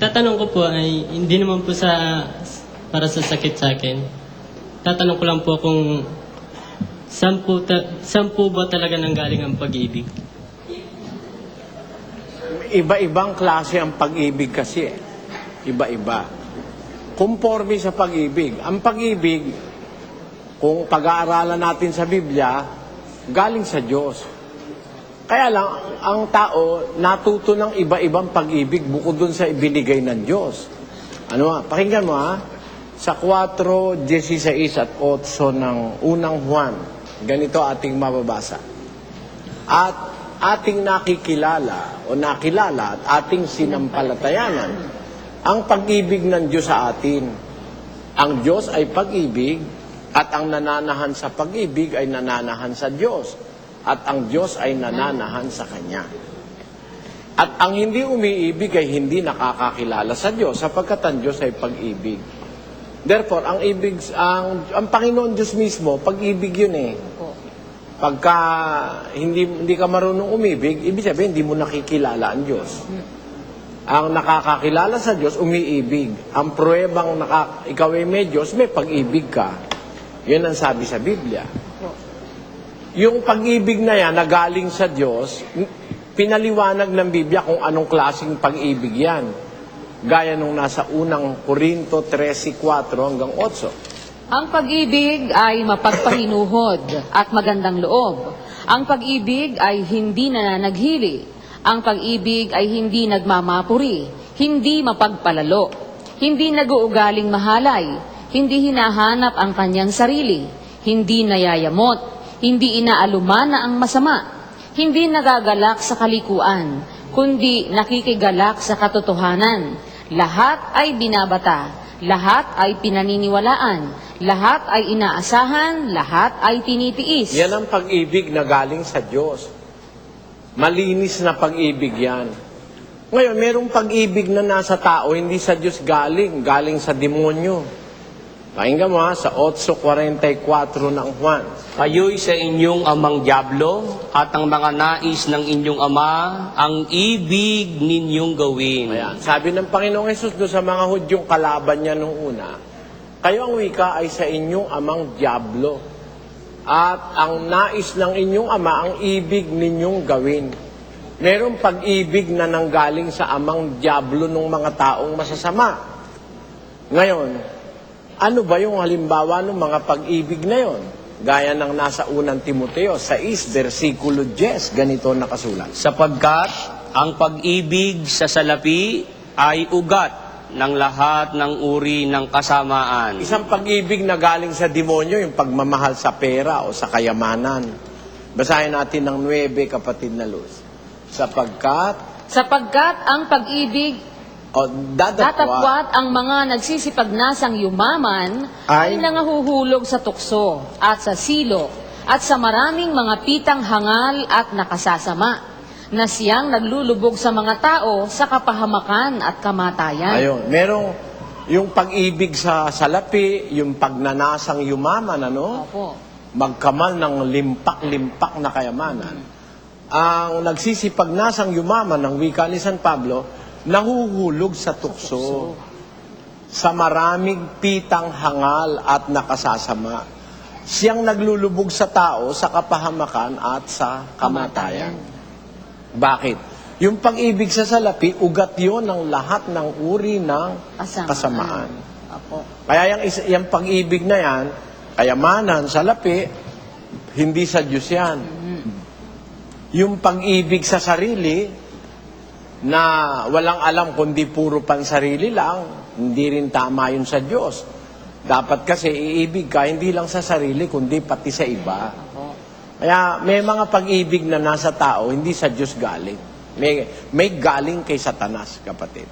tatanong ko po ay hindi naman po para sa sakit sa akin. Tatanong ko lang po kung saan po ba talaga nanggaling ang pag-ibig? Iba-ibang klase ang pag-ibig kasi. Iba-iba. Conforme sa pag-ibig. Ang pag-ibig, kung pag-aaralan natin sa Biblia, galing sa Diyos. Kaya lang, ang tao natuto ng iba-ibang pag-ibig bukod dun sa ibinigay ng Diyos. Pakinggan mo sa 4:16 at 8 ng unang Juan, ganito ating mababasa. At ating nakikilala o nakilala at ating sinampalatayanan ang pag-ibig ng Diyos sa atin. Ang Diyos ay pag-ibig at ang nananahan sa pag-ibig ay nananahan sa Diyos at ang Diyos ay nananahan sa Kanya. At ang hindi umiibig ay hindi nakakakilala sa Diyos sapagkat ang Diyos ay pag-ibig. Therefore, ang Panginoon Diyos mismo, pag-ibig yun eh. Pagka hindi ka marunong umibig, ibig sabihin, hindi mo nakikilala ang Diyos. Ang nakakakilala sa Diyos, umiibig. Ang pruwebang ikaw ay may Diyos, may pag-ibig ka. Yan ang sabi sa Biblia. Yung pag-ibig na yan, na galing sa Diyos, pinaliwanag ng Biblia kung anong klaseng pag-ibig yan. Gaya nung nasa unang Korinto 13:4 hanggang 8. Ang pag-ibig ay mapagpahinuhod at magandang loob. Ang pag-ibig ay hindi nananaghili. Ang pag-ibig ay hindi nagmamapuri, hindi mapagpalalo, hindi nag-uugaling mahalay, hindi hinahanap ang kanyang sarili, hindi nayayamot, hindi inaalumana ang masama, hindi nagagalak sa kalikuan, kundi nakikigalak sa katotohanan. Lahat ay binabata, lahat ay pinaniniwalaan, lahat ay inaasahan, lahat ay tinitiis. Yan ang pag-ibig na galing sa Diyos. Malinis na pag-ibig yan. Ngayon, merong pag-ibig na nasa tao, hindi sa Diyos galing sa demonyo. Pakinggan mo sa 8:44 ng Juan. Kayo'y sa inyong amang dyablo, at ang mga nais ng inyong ama, ang ibig ninyong gawin. Ayan. Sabi ng Panginoong Hesus doon sa mga Hudyong kalaban niya nung una, kayo ang wika ay sa inyong amang dyablo, at ang nais ng inyong ama, ang ibig ninyong gawin. Merong pag-ibig na nanggaling sa amang dyablo ng mga taong masasama. Ngayon, ano ba yung halimbawa ng mga pag-ibig na yon? Gaya ng nasa unang Timoteo 6:10, ganito nakasulat. Sapagkat ang pag-ibig sa salapi ay ugat ng lahat ng uri ng kasamaan. Isang pag-ibig na galing sa demonyo, yung pagmamahal sa pera o sa kayamanan. Basahin natin ng 9, kapatid na Luz. Sapagkat ang pag-ibig datapwat ang mga nagsisipagnasang yumaman ay nangahuhulog sa tukso at sa silo at sa maraming mga pitang hangal at nakasasama na siyang naglulubog sa mga tao sa kapahamakan at kamatayan. Ayun, merong yung pag-ibig sa salapi, yung pagnanasang yumaman, Opo. Magkamal ng limpak-limpak na kayamanan. Ang nagsisipagnasang yumaman ng wika ni San Pablo, nahuhulog sa tukso, sa maraming pitang hangal at nakasasama. Siyang naglulubog sa tao sa kapahamakan at sa kamatayan. Bakit? Yung pag-ibig sa salapi, ugat yun ng lahat ng uri ng kasamaan. Opo. Kaya yung pag-ibig na yan, kayamanan, salapi, hindi sa Diyos yan. Yung pag-ibig sa sarili, na walang alam kundi puro pansarili lang, hindi rin tama yun sa Diyos. Dapat kasi iibig ka, hindi lang sa sarili, kundi pati sa iba. Kaya may mga pag-ibig na nasa tao, hindi sa Diyos galing. May galing kay Satanas, kapatid.